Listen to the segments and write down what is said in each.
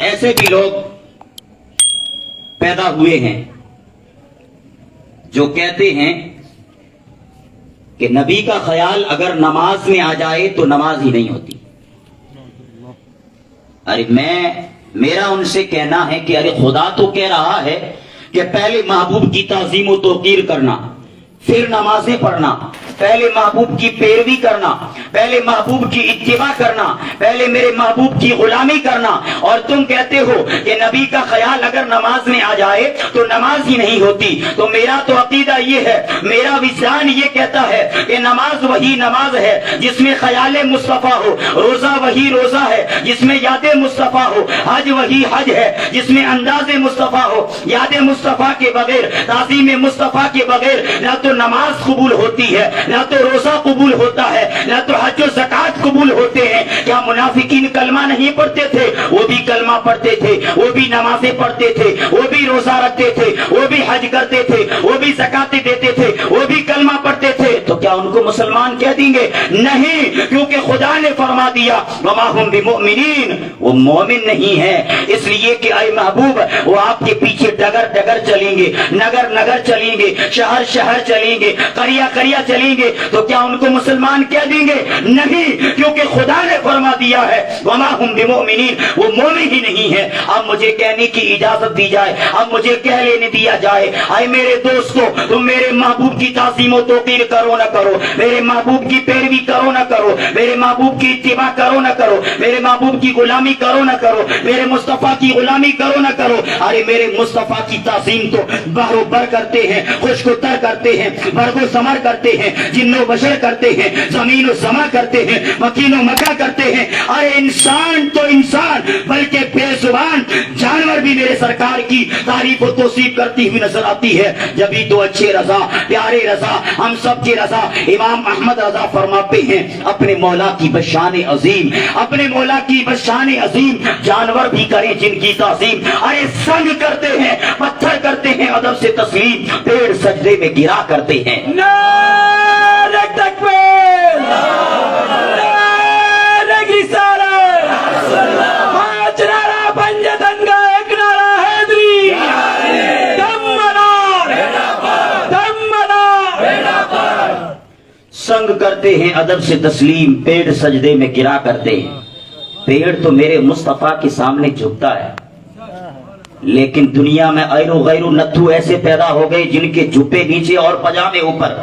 ایسے بھی لوگ پیدا ہوئے ہیں جو کہتے ہیں کہ نبی کا خیال اگر نماز میں آ جائے تو نماز ہی نہیں ہوتی. ارے میرا ان سے کہنا ہے کہ ارے خدا تو کہہ رہا ہے کہ پہلے محبوب کی تعظیم و توقیر کرنا، پھر نمازیں پڑھنا، پہلے محبوب کی پیروی کرنا، پہلے محبوب کی اتباع کرنا، پہلے میرے محبوب کی غلامی کرنا، اور تم کہتے ہو کہ نبی کا خیال اگر نماز میں آ جائے تو نماز ہی نہیں ہوتی. تو میرا تو عقیدہ یہ ہے، میرا وجدان یہ کہتا ہے کہ نماز وہی نماز ہے جس میں خیال مصطفیٰ ہو، روزہ وہی روزہ ہے جس میں یاد مصطفیٰ ہو، حج وہی حج ہے جس میں انداز مصطفیٰ ہو. یاد مصطفیٰ کے بغیر، تعظیم مصطفیٰ کے بغیر نہ تو نماز قبول ہوتی ہے، نہ تو روزہ قبول ہوتا ہے، نہ تو حج و زکوٰۃ قبول ہوتے ہیں. کیا منافقین کلمہ نہیں پڑھتے تھے؟ وہ بھی کلمہ پڑھتے تھے، وہ بھی نمازیں پڑھتے تھے، وہ بھی روزہ رکھتے تھے، وہ بھی حج کرتے تھے، وہ بھی زکوٰۃ دیتے تھے، وہ بھی کلمہ پڑھتے تھے. تو کیا ان کو مسلمان کہہ دیں گے؟ نہیں، کیونکہ خدا نے فرما دیا وما ہم بمؤمنین، وہ مومن نہیں ہے. اس لیے کہ اے محبوب وہ آپ کے پیچھے ڈگر ڈگر چلیں گے، نگر نگر چلیں گے، شہر شہر چلیں گے، قریہ قریہ چلیں گے. تو کیا ان کو مسلمان کہہ دیں گے؟ نہیں، کیونکہ خدا نے فرما دیا ہے وما ہم بمؤمنین، وہ مومن ہی نہیں ہے. اب مجھے کہنے کی اجازت دی جائے، اب مجھے کہہ لینے دیا جائے، اے میرے دوستو، تم میرے محبوب کی تعظیم و توقیر کرو نہ کرو، میرے محبوب کی پیروی کرو نہ کرو، میرے محبوب کی اتباع کرو نہ کرو، میرے محبوب کی غلامی کرو نہ کرو، میرے مصطفیٰ کی غلامی کرو نہ کرو. ارے میرے مصطفیٰ کی تعظیم تو بحر و بر کرتے ہیں، خشک و تر کرتے ہیں، برگ و ثمر کرتے ہیں، جن و بشر کرتے ہیں، زمین و سما کرتے ہیں، مکین و مکہ کرتے ہیں. ارے انسان تو انسان بلکہ بے زبان جانور بھی میرے سرکار کی تعریف و توصیف کرتی ہوئی نظر آتی ہے. جبھی تو اچھے رضا، پیارے رضا، ہم سب کے رضا امام احمد رضا فرماتے ہیں اپنے مولا کی بشان عظیم، اپنے مولا کی بشان عظیم جانور بھی کریں جن کی تعظیم. ارے سنگ کرتے ہیں، پتھر کرتے ہیں ادب سے تسلیم، پیڑ سجدے میں گرا کرتے ہیں. نعرہ تکبیر، نعرہ رسالت، پانچ نعرہ پنجتن کا ایک نعرہ حیدری، دم منار، دم منار. سنگ کرتے ہیں ادب سے تسلیم، پیڑ سجدے میں گرا کرتے ہیں. پیڑ تو میرے مصطفیٰ کے سامنے جھکتا ہے، لیکن دنیا میں ایرو غیرو نتھو ایسے پیدا ہو گئے جن کے جھپے نیچے اور پجامے اوپر،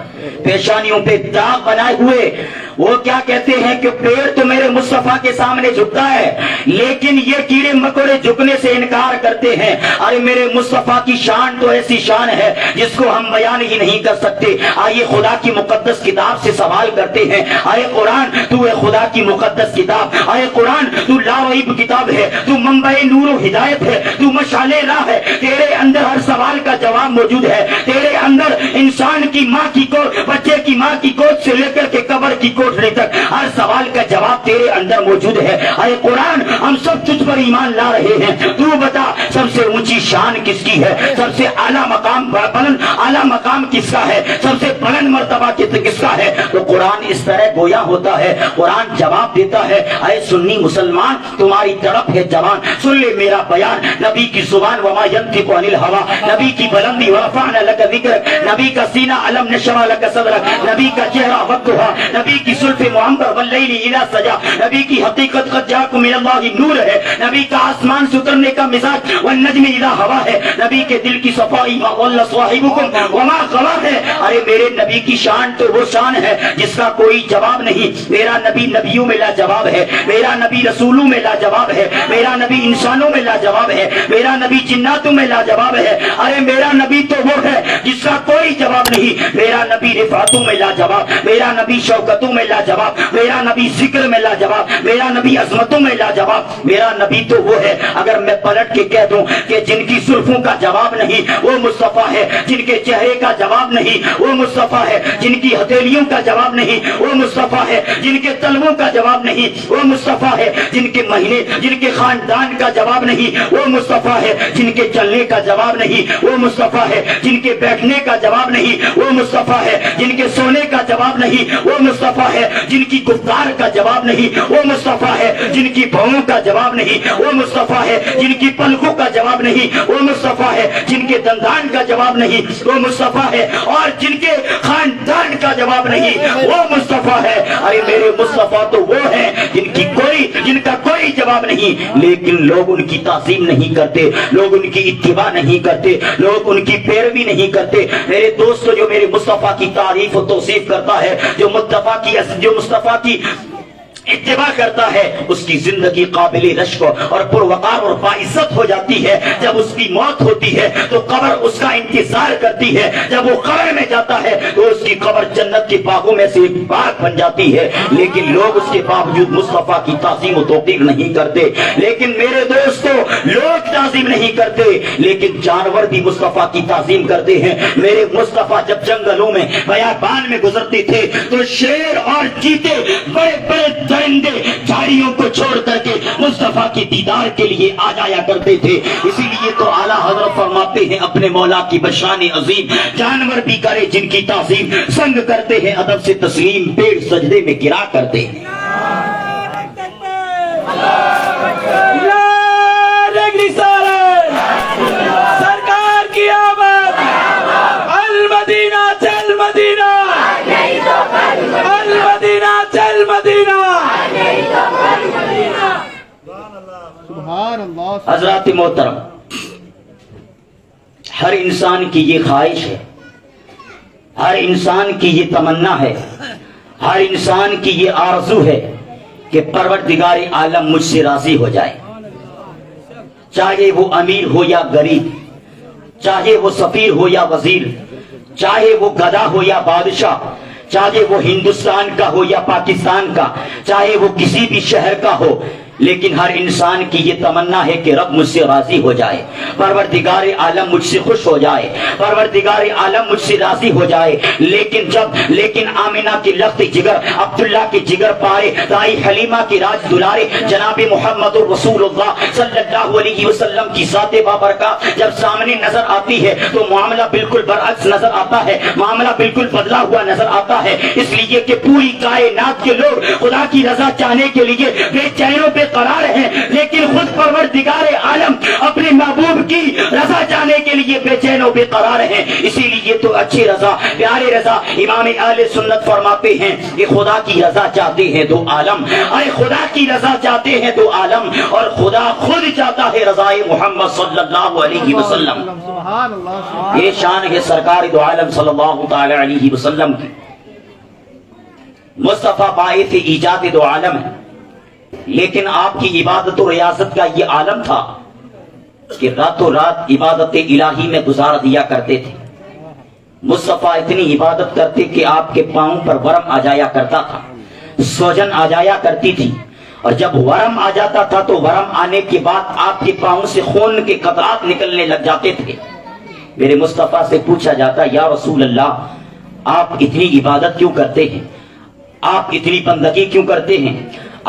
پیشانیوں پہ داغ بنائے ہوئے. وہ کیا کہتے ہیں کہ پیڑ تو میرے مصطفیٰ کے سامنے جھکتا ہے، لیکن یہ کیڑے مکوڑے جھکنے سے انکار کرتے ہیں. ارے میرے مصطفیٰ کی شان تو ایسی شان ہے جس کو ہم بیان ہی نہیں کر سکتے. آئیے خدا کی مقدس کتاب سے سوال کرتے ہیں، آئے قرآن تو ہے خدا کی مقدس کتاب، آئے قرآن تو لا ریب کتاب ہے، تو منبع نور و ہدایت ہے، تو مشعل راہ ہے. تیرے اندر ہر سوال کا جواب موجود ہے. تیرے اندر انسان کی ماں کی گود، بچے کی ماں کی گود سے لے کر کے قبر کی کوٹھری تک ہر سوال کا جواب تیرے اندر موجود ہے. اے قرآن ہم سب تجھ پر ایمان لا رہے ہیں، تو بتا سب سے اونچی شان کس کی ہے، سب سے اعلیٰ مقام بلند اعلیٰ مقام کس کا ہے، سب سے بلند مرتبہ کس کا ہے. تو قرآن اس طرح گویا ہوتا ہے، قرآن جواب دیتا ہے. اے سنی مسلمان تمہاری طرف ہے جوان، سن لے میرا بیان. نبی کی زبان وما ينطق عن الهوى، نبی کی بلندی ورفعنا لك ذکرک، نبی کا سینہ علم نشرح لك صدرک، نبی کا چہرہ وقتها، نبی کی زلف معمر واللیل اذا سجا، نبی کی حقیقت قد جاءکم من اللہ نور ہے، نبی کا آسمان سے اترنے کا مزاج والنجم اذا ہوا ہے، نبی کے دل کی صفائی ما ضل صاحبکم وما غوا ہے. ارے میرے نبی کی شان تو وہ شان ہے جس کا کوئی جواب نہیں. میرا نبی نبیوں میں لاجواب ہے، میرا نبی رسولوں میں لاجواب ہے، میرا نبی انسانوں میں لاجواب ہے، میرا نبی جناتوں میں لاجواب ہے. ارے میرا نبی تو وہ ہے جس کا کوئی جواب نہیں. میرا نبی رفعتوں میں لاجواب، میرا نبی شوکتوں میں لاجواب، میرا نبی ذکر میں لاجواب، میرا نبی عظمتوں میں لاجواب. میرا نبی تو وہ ہے، اگر میں پلٹ کے کہہ دوں کہ جن کی زلفوں کا جواب نہیں وہ مصطفیٰ ہے، جن کے چہرے کا جواب نہیں وہ مصطفیٰ ہے، جن کی ہتھیلیوں کا جواب نہیں وہ مصطفیٰ ہے، جن کے تلووں کا جواب نہیں وہ مصطفیٰ ہے، جن کے مہینے جن کے خاندان کا جواب نہیں وہ مصطفیٰ ہے، جن کے چلنے کا جواب نہیں وہ مصطفیٰ ہے، جن کے بیٹھنے کا جواب نہیں وہ مصطفیٰ ہے، جن کے سونے کا جواب نہیں وہ مصطفیٰ ہے جن کی گفتار کا جواب نہیں، وہ مصطفیٰ ہے جن کی بھوؤں کا جواب نہیں، وہ مصطفیٰ ہے جن کی پلکوں کا جواب نہیں، وہ مصطفیٰ ہے جن کے دندان کا جواب نہیں، وہ مصطفیٰ ہے، اور جن کے خاندان کا جواب نہیں، وہ مصطفیٰ ہے۔ ارے میرے مصطفیٰ تو وہ ہیں جن کا کوئی جواب نہیں، لیکن لوگ ان کی تعظیم نہیں کرتے، لوگ ان کی اتباع نہیں کرتے، لوگ ان کی پیروی نہیں کرتے۔ میرے دوستو، جو میرے مصطفیٰ کی تعریف و توصیف کرتا ہے، جو مصطفیٰ کی اتباع کرتا ہے، اس کی زندگی قابل رشک اور پروقار اور باعزت ہو جاتی ہے۔ جب اس کی موت ہوتی ہے تو قبر اس کا انتظار کرتی ہے، جب وہ قبر میں جاتا ہے تو اس کی قبر جنت کے باغوں میں سے ایک باغ بن جاتی ہے، لیکن لوگ اس کے باوجود مصطفیٰ کی تعظیم و توقیر نہیں کرتے۔ لیکن میرے دوستو، لوگ تعظیم نہیں کرتے، لیکن جانور بھی مصطفیٰ کی تعظیم کرتے ہیں۔ میرے مصطفیٰ جب جنگلوں میں بیابان میں گزرتے تھے تو شیر اور چیتے، بڑے بڑے درندے جھاڑیوں کو چھوڑ کر کے مصطفیٰ کے دیدار کے لیے آ جایا کرتے تھے۔ اسی لیے تو اعلیٰ حضرت فرماتے ہیں اپنے مولا کی بشان عظیم، جانور بھی کرے جن کی تعظیم، سنگ کرتے ہیں ادب سے تسلیم، پیڑ سجدے میں گرا کرتے ہیں۔ سرکار کی آمد، المدینہ چل مدینہ، المدینہ چل مدینہ۔ حضرات محترم، ہر انسان کی یہ خواہش ہے، ہر انسان کی یہ تمنا ہے، ہر انسان کی یہ آرزو ہے کہ پروردگار عالم مجھ سے راضی ہو جائے، چاہے وہ امیر ہو یا غریب، چاہے وہ سفیر ہو یا وزیر، چاہے وہ گدھا ہو یا بادشاہ، چاہے وہ ہندوستان کا ہو یا پاکستان کا، چاہے وہ کسی بھی شہر کا ہو، لیکن ہر انسان کی یہ تمنا ہے کہ رب مجھ سے راضی ہو جائے، پروردگار عالم مجھ سے خوش ہو جائے، پروردگار عالم مجھ سے راضی ہو جائے۔ لیکن آمنہ کی لخت جگر، عبداللہ کی جگر پارے، دائی حلیمہ کی راج دلارے، جناب محمد رسول اللہ صلی اللہ علیہ وسلم کی ذات بابرکات جب سامنے نظر آتی ہے تو معاملہ بالکل برعکس نظر آتا ہے، معاملہ بالکل بدلا ہوا نظر آتا ہے، اس لیے کہ پوری کائنات کے لوگ خدا کی رضا چاہنے کے لیے بے چینوں پہ قرار ہیں، لیکن خود پروردگار عالم اپنے محبوب کی رضا چاہنے کے لیے بے چین و بے قرار ہیں۔ اسی لیے تو اچھی رضا، پیارے رضا، امام اہل سنت فرماتے ہیں کہ خدا کی رضا چاہتے ہیں تو عالم، ارے خدا کی رضا چاہتے ہیں تو عالم، اور خدا خود چاہتا ہے رضا محمد صلی اللہ علیہ وسلم۔ یہ شان ہے سرکار دو عالم صلی اللہ تعالی علیہ وسلم کی۔ مصطفیٰ باعث ایجاد دو عالم ہے، لیکن آپ کی عبادت و ریاضت کا یہ عالم تھا کہ راتوں رات عبادت الہی میں گزار دیا کرتے تھے۔ مصطفیٰ اتنی عبادت کرتے کہ آپ کے پاؤں پر ورم آ جایا کرتا تھا، سوجن آ جایا کرتی تھی، اور جب ورم آ جاتا تھا تو ورم آنے کے بعد آپ کے پاؤں سے خون کے قطرات نکلنے لگ جاتے تھے۔ میرے مصطفیٰ سے پوچھا جاتا، یا رسول اللہ، آپ اتنی عبادت کیوں کرتے ہیں؟ آپ اتنی بندگی کیوں کرتے ہیں؟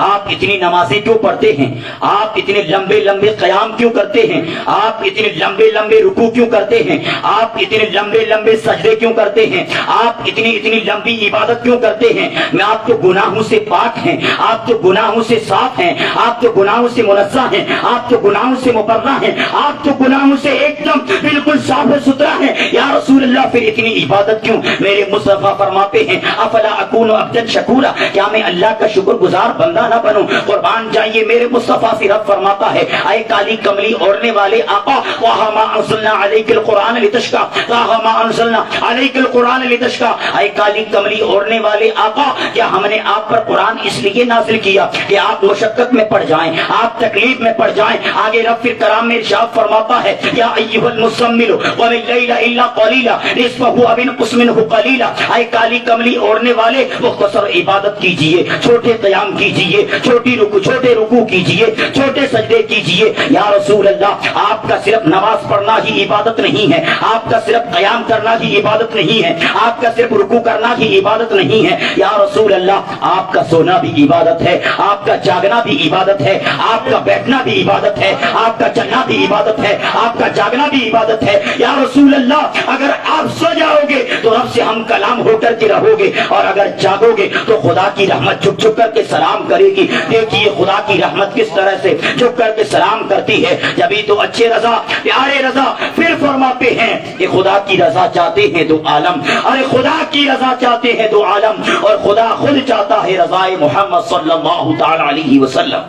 آپ اتنی نمازیں کیوں پڑھتے ہیں؟ آپ اتنے لمبے لمبے قیام کیوں کرتے ہیں؟ آپ اتنے لمبے لمبے رکوع کیوں کرتے ہیں؟ آپ اتنے لمبے لمبے سجدے کیوں کرتے ہیں؟ آپ اتنی لمبی عبادت کیوں کرتے ہیں؟ میں آپ تو گناہوں سے پاک ہیں، آپ تو گناہوں سے صاف ہیں، آپ تو گناہوں سے منزہ ہیں، آپ تو گناہوں سے مبرہ ہیں، آپ تو گناہوں سے ایک دم بالکل صاف ستھرا ہیں، یا رسول اللہ پھر اتنی عبادت کیوں؟ میرے مصطفیٰ فرماتے ہیں، افلا اکون عبدا شکورا، کیا میں اللہ کا شکر گزار بندہ نہ بنوں؟ قربان جائیے، میرے مصطفیٰ سے رب فرماتا ہے، اے کالی کملی اوڑھنے والے آقا، طٰہَ مَا أَنزَلْنَا عَلَيْكَ الْقُرْآنَ لِتَشْقَىٰ، طٰہَ مَا أَنزَلْنَا عَلَيْكَ الْقُرْآنَ لِتَشْقَىٰ، اے کالی کملی اوڑھنے والے آقا، کیا ہم نے آپ پر قرآن اس لیے نازل کیا کہ آپ مشقت میں پڑ جائیں، آپ تکلیف میں پڑ جائیں؟ آگے رب پھر کرام میں ارشاد فرماتا ہے، یا ایھا المزمل قم اللیل الا قلیلا نصفہ او انقص منہ قلیلا، اے کالی کملی اوڑھنے والے مختصر عبادت کیجئے، چھوٹے قیام کیجئے، کیجئے, چھوٹے رکوع کیجئے, چھوٹے سجدے کیجئے. یا رسول اللہ, آپ کا صرف نماز پڑھنا ہی عبادت نہیں ہے, آپ کا صرف قیام کرنا ہی عبادت نہیں ہے, آپ کا صرف رکوع کرنا ہی عبادت نہیں ہے. یا رسول اللہ, آپ کا سونا بھی عبادت ہے, آپ کا جاگنا بھی عبادت ہے, آپ کا بیٹھنا بھی عبادت ہے, آپ کا چلنا بھی عبادت ہے, آپ کا جاگنا بھی عبادت ہے. یا رسول اللہ, اگر آپ سو جاؤ گے تو رب سے ہم کلام ہو کر کے رہو گے, اور اگر جاگو گے تو خدا کی رحمت جھک جھک کر کے سلام کرے گی. دیکھیے خدا کی رحمت کس طرح سے جھک کر کے سلام کرتی ہے. جبھی تو اچھے رضا, پیارے رضا پھر فرماتے ہیں کہ خدا کی رضا چاہتے ہیں تو عالم, ارے خدا کی رضا چاہتے ہیں تو عالم, اور خدا خود چاہتا ہے رضائے محمد صلی اللہ تعالی علیہ وسلم.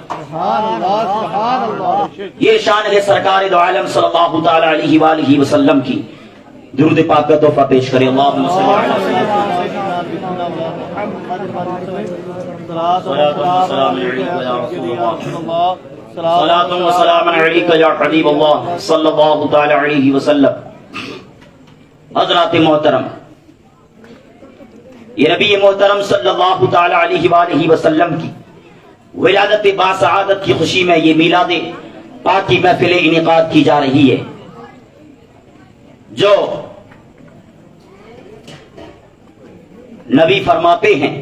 یہ شان ہے سرکار دو عالم صلی اللہ تعالی علیہ وآلہ وسلم کی. درود پاک کا تحفہ پیش کریں. اللہم صلی علی صلاۃ و سلام علیک یا حبیب اللہ صلی اللہ تعالی علیہ وسلم. حضرات محترم, یہ نبی محترم صلی اللہ تعالی علیہ وآلہ وسلم کی ولادت باسعادت کی خوشی میں یہ میلاد پاک کی محفل انعقاد کی جا رہی ہے, جو نبی فرماتے ہیں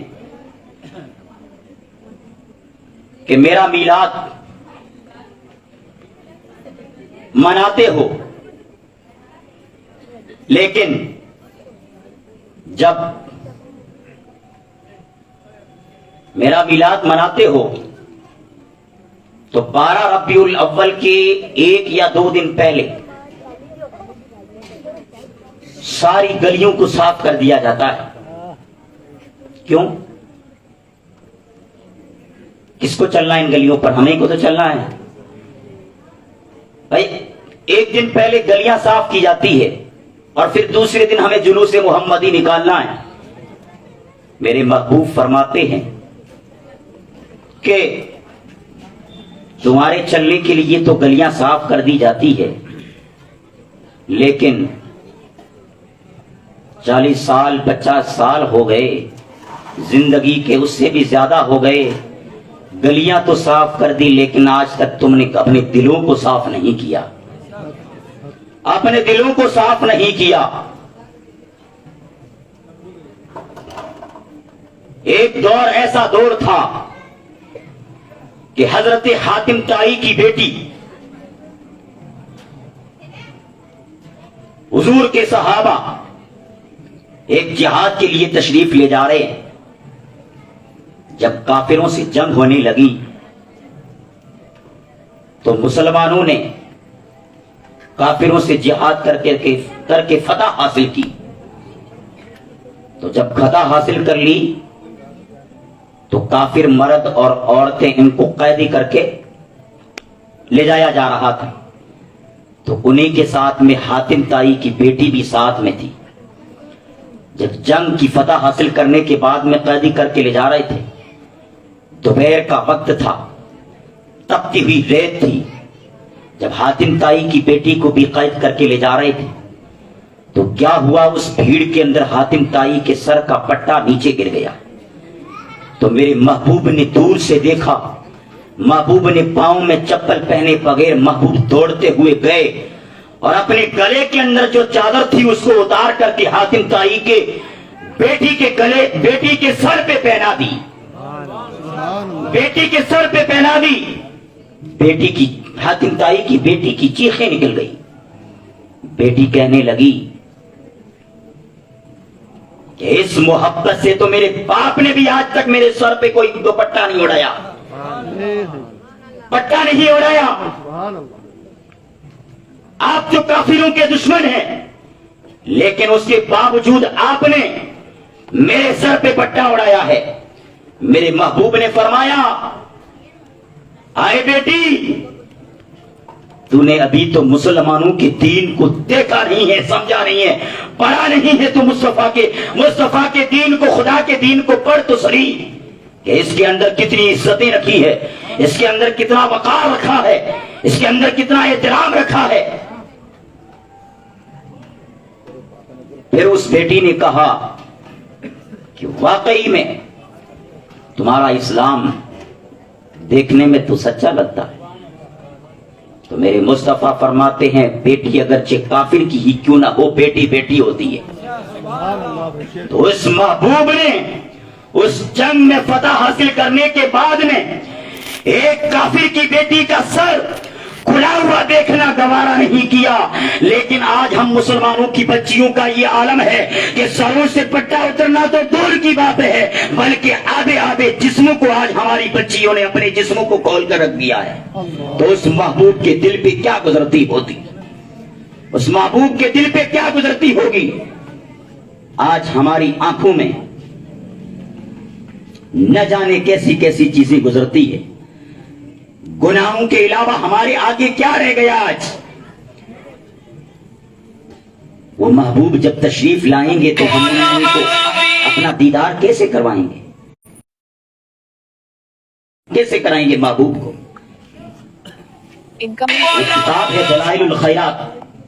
کہ میرا میلاد مناتے ہو, لیکن جب میرا میلاد مناتے ہو تو 12 ربیع الاول کے 1 یا 2 دن پہلے ساری گلیوں کو صاف کر دیا جاتا ہے. کیوں؟ کس کو چلنا ہے ان گلیوں پر؟ ہمیں کو تو چلنا ہے بھائی. 1 دن پہلے گلیاں صاف کی جاتی ہے اور پھر دوسرے دن ہمیں جلوس محمدی نکالنا ہے. میرے محبوب فرماتے ہیں کہ تمہارے چلنے کے لیے تو گلیاں صاف کر دی جاتی ہے, لیکن 40 سال 50 سال ہو گئے زندگی کے, اس سے بھی زیادہ ہو گئے. گلیاں تو صاف کر دی, لیکن آج تک تم نے اپنے دلوں کو صاف نہیں کیا, اپنے دلوں کو صاف نہیں کیا. ایک دور ایسا دور تھا کہ حضرت حاتم طائی کی بیٹی حضور کے صحابہ ایک جہاد کے لیے تشریف لے جا رہے ہیں. جب کافروں سے جنگ ہونے لگی تو مسلمانوں نے کافروں سے جہاد کر کے فتح حاصل کی. تو جب فتح حاصل کر لی تو کافر مرد اور عورتیں ان کو قیدی کر کے لے جایا جا رہا تھا. تو انہیں کے ساتھ میں حاتم طائی کی بیٹی بھی ساتھ میں تھی. جب جنگ کی فتح حاصل کرنے کے بعد میں قیدی کر کے لے جا رہے تھے, دوپہر کا وقت تھا, تپتی ہوئی ریت تھی. جب حاتم طائی کی بیٹی کو بھی قید کر کے لے جا رہے تھے تو کیا ہوا, اس بھیڑ کے اندر حاتم طائی کے سر کا پٹا نیچے گر گیا. تو میرے محبوب نے دور سے دیکھا, محبوب نے پاؤں میں چپل پہنے بغیر محبوب دوڑتے ہوئے گئے اور اپنے گلے کے اندر جو چادر تھی اس کو اتار کر کے حاتم طائی کے بیٹی کے گلے, بیٹی کے سر پہ پہنا دی, بیٹی کے سر پہ پہنا دی. بیٹی کی, حاتم طائی کی بیٹی کی چیخیں نکل گئی. بیٹی کہنے لگی کہ اس محبت سے تو میرے باپ نے بھی آج تک میرے سر پہ کوئی دوپٹہ نہیں اڑایا, پٹا نہیں اڑایا. آپ جو کافروں کے دشمن ہیں, لیکن اس کے باوجود آپ نے میرے سر پہ پٹا اڑایا ہے. میرے محبوب نے فرمایا, آئے بیٹی, تو نے ابھی تو مسلمانوں کے دین کو دیکھا نہیں ہے, سمجھا نہیں ہے, پڑھا نہیں ہے. تو مصطفیٰ کے دین کو, خدا کے دین کو پڑھ تو صحیح کہ اس کے اندر کتنی عزتیں رکھی ہے, اس کے اندر کتنا وقار رکھا ہے, اس کے اندر کتنا احترام رکھا ہے. پھر اس بیٹی نے کہا کہ واقعی میں تمہارا اسلام دیکھنے میں تو سچا لگتا ہے. تو میرے مصطفیٰ فرماتے ہیں بیٹی اگرچہ کافر کی ہی کیوں نہ ہو بیٹی بیٹی ہوتی ہے. تو اس محبوب نے اس جنگ میں فتح حاصل کرنے کے بعد میں ایک کافر کی بیٹی کا سر کھلا ہوا دیکھنا گوارا نہیں کیا. لیکن آج ہم مسلمانوں کی بچیوں کا یہ عالم ہے کہ سروں سے پٹا اترنا تو دور کی بات ہے، بلکہ آدھے آدھے جسموں کو آج ہماری بچیوں نے اپنے جسموں کو کھول کر رکھ دیا ہے. تو اس محبوب کے دل پہ کیا گزرتی ہوتی، اس محبوب کے دل پہ کیا گزرتی ہوگی. آج ہماری آنکھوں میں نہ جانے کیسی کیسی چیزیں گزرتی ہے. گناہوں کے علاوہ ہمارے آگے کیا رہ گیا آج. وہ محبوب جب تشریف لائیں گے تو ہم ان کو اپنا دیدار کیسے کروائیں گے، کیسے کرائیں گے محبوب کو. ان کا ایک کتاب ہے دلائل الخیرات،